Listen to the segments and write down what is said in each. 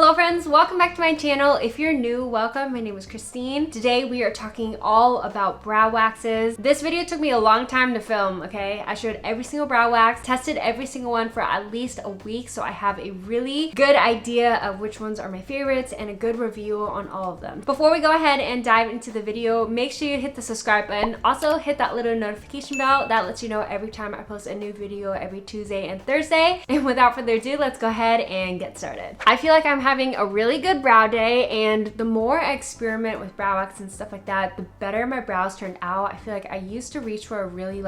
Hello friends, welcome back to my channel. If you're new, welcome. My name is Christine. Today we are talking all about brow waxes. This video took me a long time to film, okay? I showed every single brow wax, tested every single one for at least a week, so I have a really good idea of which ones are my favorites and a good review on all of them. Before we go ahead and dive into the video, make sure you hit the subscribe button. Also hit that little notification bell that lets you know every time I post a new video every Tuesday and Thursday. And without further ado, let's go ahead and get started. I feel like I'm having a really good brow day, and the more I experiment with brow wax and stuff like that, the better my brows turned out. I feel like I used to reach for a really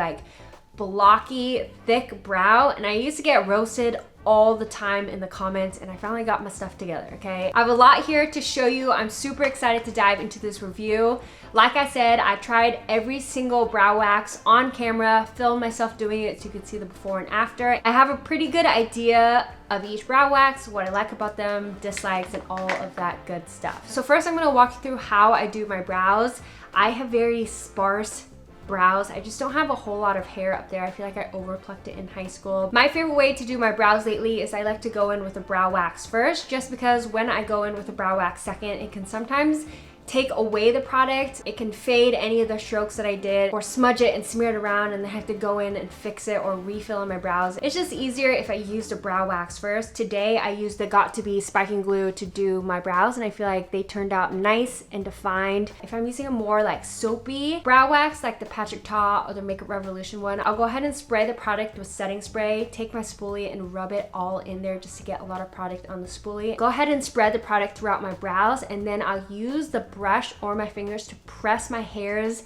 blocky, thick brow, and I used to get roasted all the time in the comments, and I finally got my stuff together, okay? I have a lot here to show you. I'm super excited to dive into this review. Like I said, I tried every single brow wax on camera, filmed myself doing it so you could see the before and after. I have a pretty good idea of each brow wax, what I like about them, dislikes, and all of that good stuff. So first I'm gonna walk you through how I do my brows. I have very sparse brows. I just don't have a whole lot of hair up there. I feel like I overplucked it in high school. My favorite way to do my brows lately is I like to go in with a brow wax first, just because when I go in with a brow wax second, it can sometimes take away the product. It can fade any of the strokes that I did or smudge it and smear it around, and then I have to go in and fix it or refill in my brows. It's just easier if I used a brow wax first. Today I used the Got To Be spiking glue to do my brows, and I feel like they turned out nice and defined. If I'm using a more soapy brow wax like the Patrick Ta or the Makeup Revolution one, I'll go ahead and spray the product with setting spray, take my spoolie and rub it all in there just to get a lot of product on the spoolie. Go ahead and spread the product throughout my brows, and then I'll use the brush or my fingers to press my hairs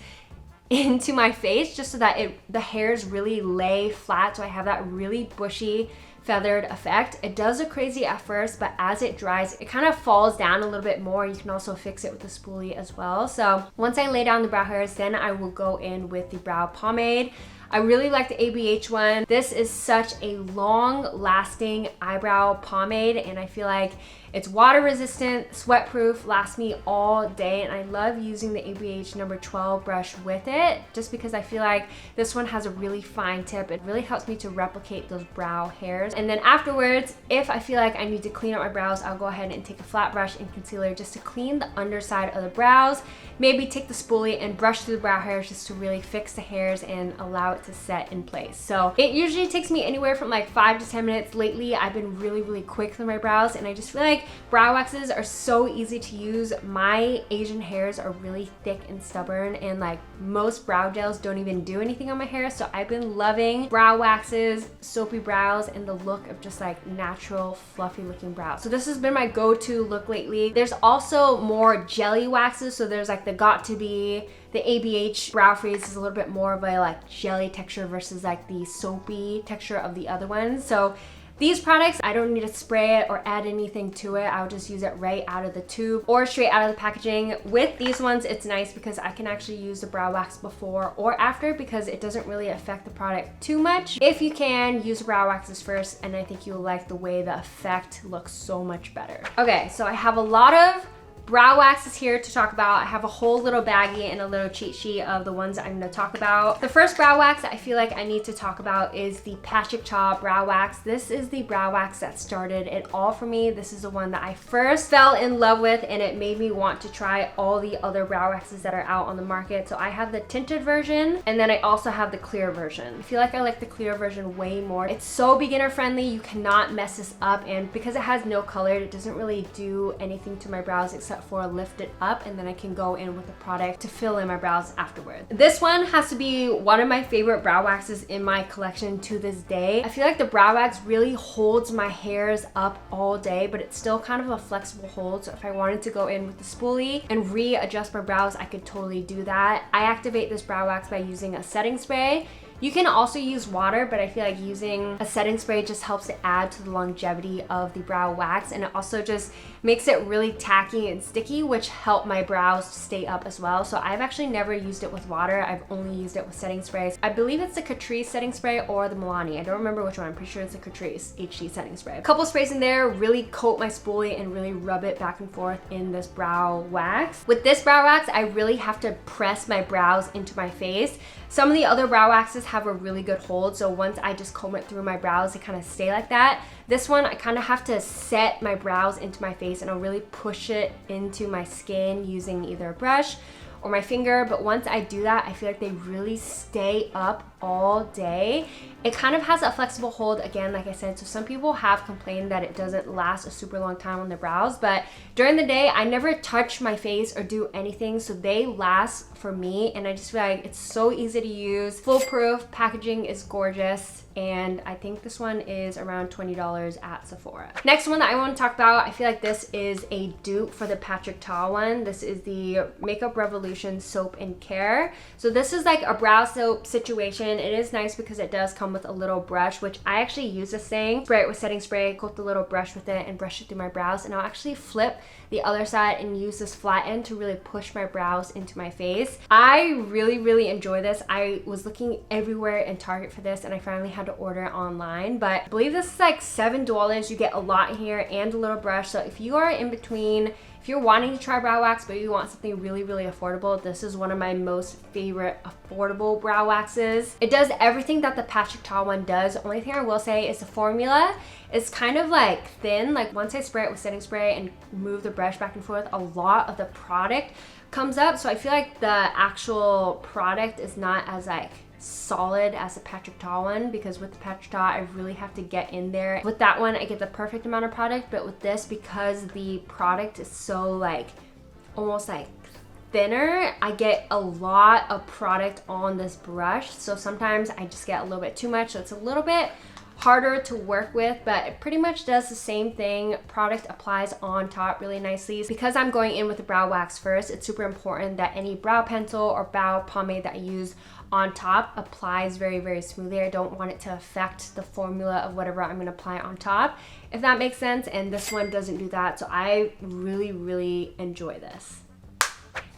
into my face just so that the hairs really lay flat, so I have that really bushy feathered effect. It does look crazy at first, but as it dries, it kind of falls down a little bit more. You can also fix it with the spoolie as well. So once I lay down the brow hairs, then I will go in with the brow pomade. I really like the ABH one. This is such a long-lasting eyebrow pomade, and I feel like it's water resistant, sweat proof, lasts me all day, and I love using the ABH number 12 brush with it just because I feel like this one has a really fine tip. It really helps me to replicate those brow hairs. And then afterwards, if I feel like I need to clean up my brows, I'll go ahead and take a flat brush and concealer just to clean the underside of the brows. Maybe take the spoolie and brush through the brow hairs just to really fix the hairs and allow it to set in place. So it usually takes me anywhere from 5 to 10 minutes. Lately, I've been really quick with my brows, and I just feel like brow waxes are so easy to use. My Asian hairs are really thick and stubborn, and most brow gels don't even do anything on my hair, so I've been loving brow waxes, soapy brows, and the look of just natural fluffy looking brows. So this has been my go-to look lately. There's also more jelly waxes, so there's the Got To Be, the ABH Brow Freeze is a little bit more of a jelly texture versus the soapy texture of the other ones. So these products, I don't need to spray it or add anything to it. I'll just use it right out of the tube or straight out of the packaging. With these ones, it's nice because I can actually use the brow wax before or after because it doesn't really affect the product too much. If you can, use the brow waxes first, and I think you'll like the way the effect looks so much better. Okay, so I have a lot of brow waxes here to talk about. I have a whole little baggie and a little cheat sheet of the ones that I'm going to talk about. The first brow wax I feel like I need to talk about is the Patrick Ta brow wax. This is the brow wax that started it all for me. This is the one that I first fell in love with, and it made me want to try all the other brow waxes that are out on the market. So I have the tinted version, and then I also have the clear version. I feel like I like the clear version way more. It's so beginner friendly. You cannot mess this up, and because it has no color, it doesn't really do anything to my brows except for lift it up, and then I can go in with the product to fill in my brows afterward. This one has to be one of my favorite brow waxes in my collection to this day. I feel like the brow wax really holds my hairs up all day, but it's still kind of a flexible hold, so if I wanted to go in with the spoolie and readjust my brows, I could totally do that. I activate this brow wax by using a setting spray. You can also use water, but I feel like using a setting spray just helps to add to the longevity of the brow wax, and it also just makes it really tacky and sticky, which help my brows stay up as well. So I've actually never used it with water. I've only used it with setting sprays. I believe it's the Catrice setting spray or the Milani. I don't remember which one. I'm pretty sure it's the Catrice HD setting spray. A couple sprays in there, really coat my spoolie and really rub it back and forth in this brow wax. With this brow wax, I really have to press my brows into my face. Some of the other brow waxes have a really good hold, so once I just comb it through my brows, they kind of stay like that. This one, I kind of have to set my brows into my face and I'll really push it into my skin using either a brush or my finger, but once I do that, I feel like they really stay up all day. It kind of has a flexible hold, again, like I said, so some people have complained that it doesn't last a super long time on their brows, but during the day, I never touch my face or do anything, so they last for me, and I just feel like it's so easy to use, foolproof, packaging is gorgeous, and I think this one is around $20 at Sephora. Next one that I want to talk about, I feel like this is a dupe for the Patrick Ta one. This is the Makeup Revolution Soap and Care. So this is like a brow soap situation. It is nice because it does come with a little brush, which I actually use this thing, spray it with setting spray, coat the little brush with it and brush it through my brows, and I'll actually flip the other side and use this flat end to really push my brows into my face. I really enjoy this. I was looking everywhere in Target for this and I finally had to order it online, but I believe this is like $7. You get a lot here and a little brush, so if you are in between, if you're wanting to try brow wax but you want something really affordable, this is one of my most favorite affordable brow waxes. It does everything that the Patrick Ta one does. The only thing I will say is the formula is kind of like thin. Like once I spray it with setting spray and move the brush back and forth, a lot of the product comes up, so I feel like the actual product is not as like solid as the Patrick Ta one, because with the Patrick Ta I really have to get in there. With that one I get the perfect amount of product, but with this, because the product is so like almost like thinner, I get a lot of product on this brush, so sometimes I just get a little bit too much, so it's a little bit harder to work with, but it pretty much does the same thing. Product applies on top really nicely. Because I'm going in with the brow wax first, it's super important that any brow pencil or brow pomade that I use on top applies very smoothly. I don't want it to affect the formula of whatever I'm gonna apply on top, if that makes sense, and this one doesn't do that, so I really enjoy this.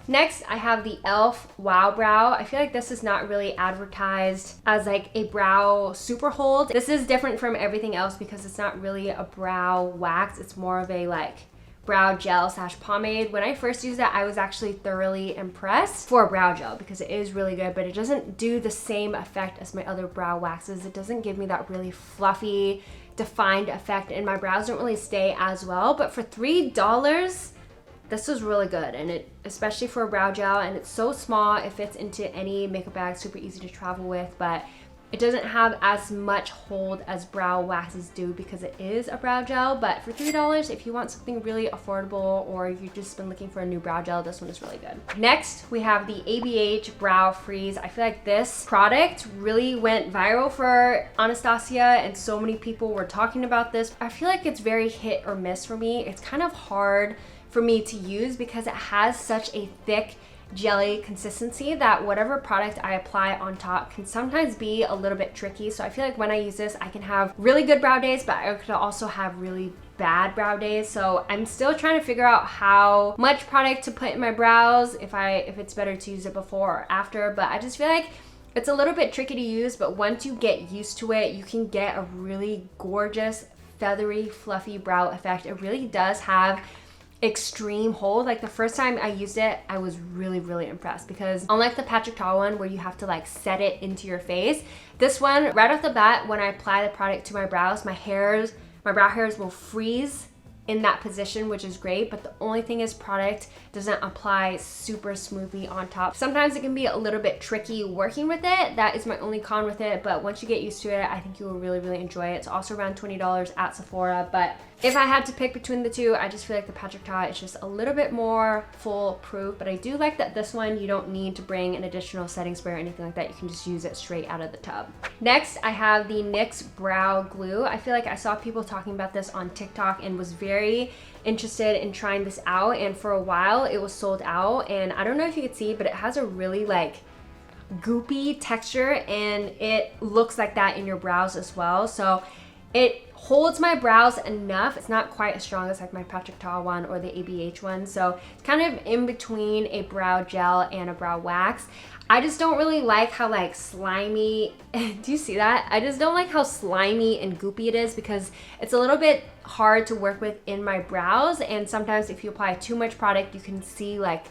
Next, I have the e.l.f. Wow Brow. I feel like this is not really advertised as like a brow super hold. This is different from everything else because it's not really a brow wax. It's more of a like brow gel / pomade. When I first used that, I was actually thoroughly impressed for a brow gel because it is really good, but it doesn't do the same effect as my other brow waxes. It doesn't give me that really fluffy, defined effect, and my brows don't really stay as well. But for $3, this is really good, and it, especially for a brow gel, and it's so small, it fits into any makeup bag, super easy to travel with, but it doesn't have as much hold as brow waxes do because it is a brow gel. But for $3, if you want something really affordable or you've just been looking for a new brow gel, this one is really good. Next, we have the ABH Brow Freeze. I feel like this product really went viral for Anastasia, and so many people were talking about this. I feel like it's very hit or miss for me. It's kind of hard for me to use because it has such a thick jelly consistency that whatever product I apply on top can sometimes be a little bit tricky. So I feel like when I use this, I can have really good brow days, but I could also have really bad brow days. So I'm still trying to figure out how much product to put in my brows, if it's better to use it before or after. But I just feel like it's a little bit tricky to use, but once you get used to it, you can get a really gorgeous, feathery, fluffy brow effect. It really does have extreme hold. Like the first time I used it, I was really impressed because unlike the Patrick Ta one where you have to like set it into your face, this one right off the bat, when I apply the product to my brows, my brow hairs will freeze in that position, which is great, but the only thing is product doesn't apply super smoothly on top. Sometimes it can be a little bit tricky working with it. That is my only con with it, but once you get used to it, I think you will really enjoy it. It's also around $20 at Sephora, but if I had to pick between the two, I just feel like the Patrick Ta is just a little bit more foolproof, but I do like that this one, you don't need to bring an additional setting spray or anything like that. You can just use it straight out of the tub. Next, I have the NYX Brow Glue. I feel like I saw people talking about this on TikTok and was very interested in trying this out, and for a while it was sold out, and I don't know if you could see, but it has a really like goopy texture and it looks like that in your brows as well. So it holds my brows enough. It's not quite as strong as like my Patrick Ta one or the ABH one, so it's kind of in between a brow gel and a brow wax. I just don't really like how like slimy, do you see that? I just don't like how slimy and goopy it is because it's a little bit hard to work with in my brows, and sometimes if you apply too much product, you can see like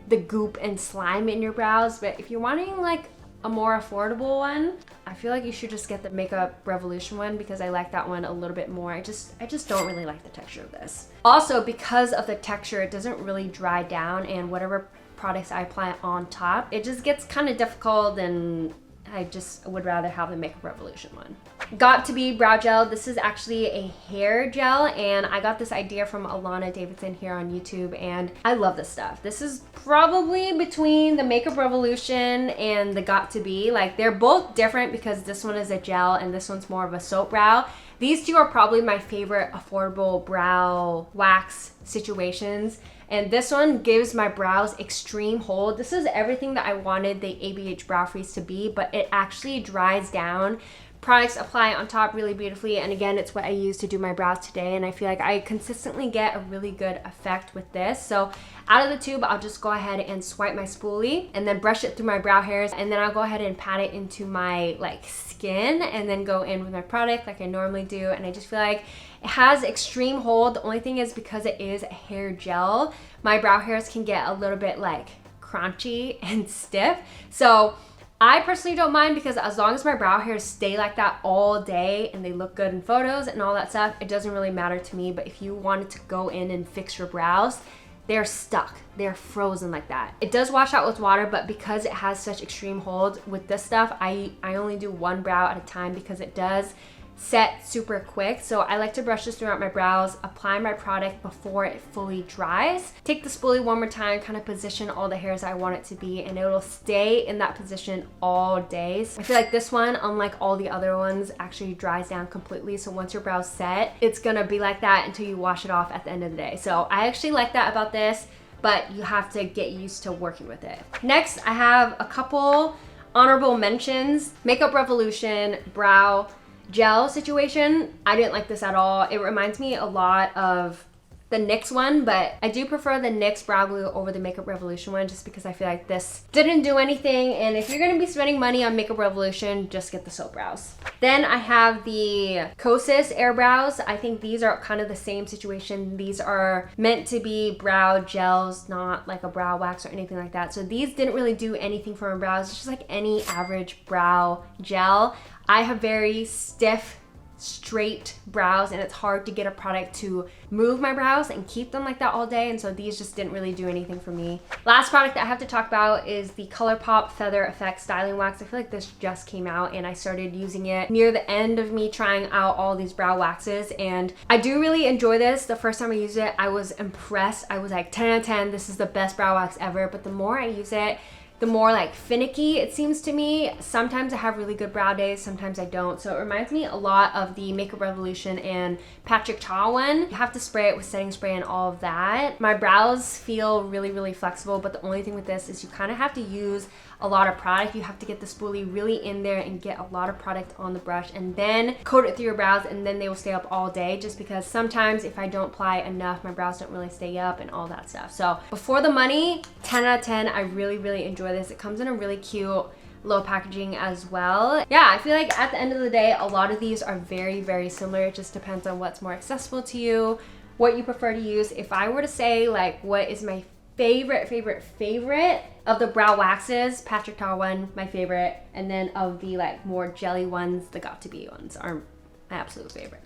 the goop and slime in your brows. But if you're wanting like a more affordable one, I feel like you should just get the Makeup Revolution one because I like that one a little bit more. I just don't really like the texture of this. Also, because of the texture, it doesn't really dry down, and whatever products I apply on top, it just gets kind of difficult, and I just would rather have the Makeup Revolution one. Got to Be Brow Gel. This is actually a hair gel, and I got this idea from Alana Davidson here on YouTube, and I love this stuff. This is probably between the Makeup Revolution and the Got to Be. Like, they're both different because this one is a gel and this one's more of a soap brow. These two are probably my favorite affordable brow wax situations. And this one gives my brows extreme hold. This is everything that I wanted the ABH Brow Freeze to be, but it actually dries down. Products apply on top really beautifully, and again, it's what I use to do my brows today, and I feel like I consistently get a really good effect with this. So out of the tube, I'll just go ahead and swipe my spoolie and then brush it through my brow hairs, and then I'll go ahead and pat it into my like skin and then go in with my product like I normally do. And I just feel like it has extreme hold. The only thing is, because it is a hair gel, my brow hairs can get a little bit like crunchy and stiff. So I personally don't mind, because as long as my brow hairs stay like that all day and they look good in photos and all that stuff, it doesn't really matter to me. But if you wanted to go in and fix your brows, they're stuck, they're frozen like that. It does wash out with water, but because it has such extreme hold with this stuff, I only do one brow at a time because it does set super quick. So I like to brush this throughout my brows, apply my product before it fully dries, take the spoolie one more time, kind of position all the hairs I want it to be, and it'll stay in that position all day. So I feel like this one, unlike all the other ones, actually dries down completely. So once your brows set, it's gonna be like that until you wash it off at the end of the day. So I actually like that about this, but you have to get used to working with it. Next, I have a couple honorable mentions. Makeup Revolution Brow Gel situation. I didn't like this at all. It reminds me a lot of the NYX one, but I do prefer the NYX Brow Glue over the Makeup Revolution one, just because I feel like this didn't do anything. And if you're gonna be spending money on Makeup Revolution, just get the soap brows. Then I have the Kosas Air Brows. I think these are kind of the same situation. These are meant to be brow gels, not like a brow wax or anything like that. So these didn't really do anything for my brows. It's just like any average brow gel. I have very stiff, straight brows, and it's hard to get a product to move my brows and keep them like that all day, and so these just didn't really do anything for me. Last product that I have to talk about is the ColourPop Feather Effect Styling Wax. I feel like this just came out, and I started using it near the end of me trying out all these brow waxes, and I do really enjoy this. The first time I used it, I was impressed. I was like 10 out of 10, this is the best brow wax ever, but the more I use it, the more like finicky it seems to me. Sometimes I have really good brow days, sometimes I don't. So it reminds me a lot of the Makeup Revolution and Patrick Ta one. You have to spray it with setting spray and all of that. My brows feel really, really flexible, but the only thing with this is you kind of have to use a lot of product. You have to get the spoolie really in there and get a lot of product on the brush, and then coat it through your brows, and then they will stay up all day, just because sometimes if I don't apply enough, my brows don't really stay up and all that stuff. So before the money, 10 out of 10. I really, really enjoy this. It comes in a really cute little packaging as well. Yeah, I feel like at the end of the day, a lot of these are very, very similar. It just depends on what's more accessible to you, what you prefer to use. If I were to say like what is my favorite of the brow waxes, Patrick Ta one, my favorite, and then of the like more jelly ones, the Got to Be ones are my absolute favorite.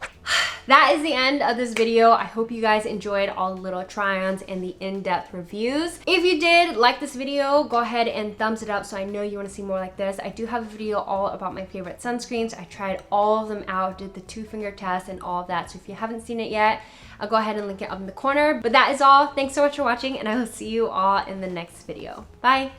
That is the end of this video. I hope you guys enjoyed all the little try-ons and the in-depth reviews. If you did like this video, go ahead and thumbs it up so I know you want to see more like this. I do have a video all about my favorite sunscreens. I tried all of them out, did the 2-finger test and all of that. So if you haven't seen it yet, I'll go ahead and link it up in the corner. But that is all. Thanks so much for watching, and I will see you all in the next video. Bye.